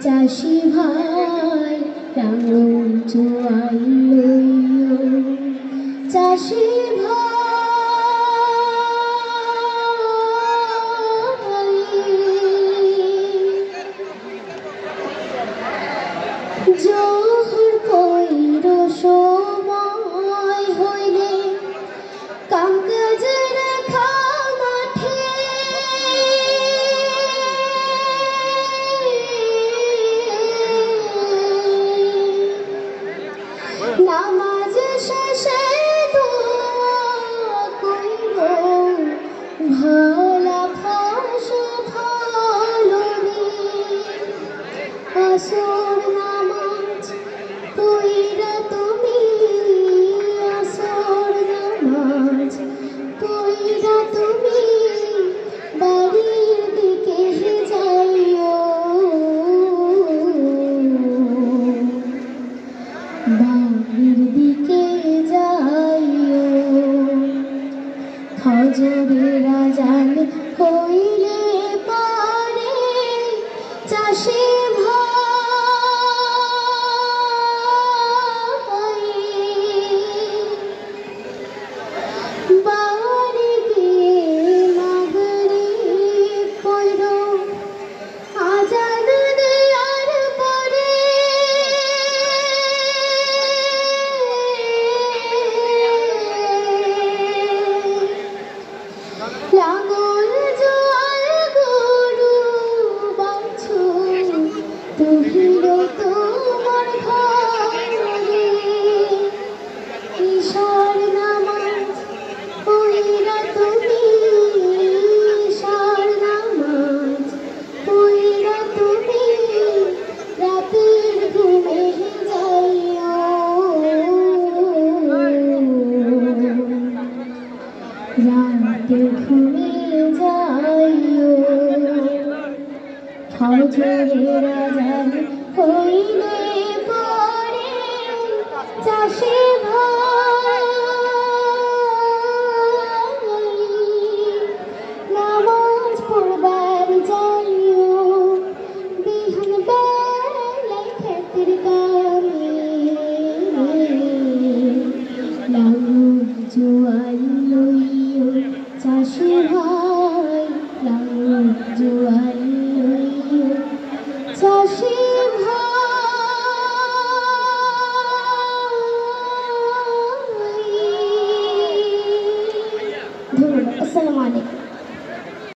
চাষি ভাই লাঙল জোয়াল লইও চাষি ভাই জোহর কইর সময় হইলে কামকাজের খামাঠে নামাজ শেষে দোয়া কইর ভালা ফসল ফলবে আসর নামাজ পইরা তুমি আসর নামাজ পইরা তুমি বাড়ির দিকে যাইও বাড়ির দিকে যাইও ফজরের আযান হইলে পরে চাষি ভাই বাড়ি গিয়ে মাগরিব পড়ো আযান দেওয়ার পরে লাঙল জোয়াল গরু বাছুর তুহিল তোমার ঘরে ঈশার নামাজ পইরা তুমি ঈশার নামাজ পইরা তুমি রাতের ঘুমে যাইও রাতের ঘুমে যাইও ফজরের আযান হইলে পরে চাষি ভাই নামাজ পড়বার যাইও বিহান বেলায় ক্ষেতের কামে লাঙল জোয়াল লইও চাষি ভাই লাঙল জোয়াল লইও চাষি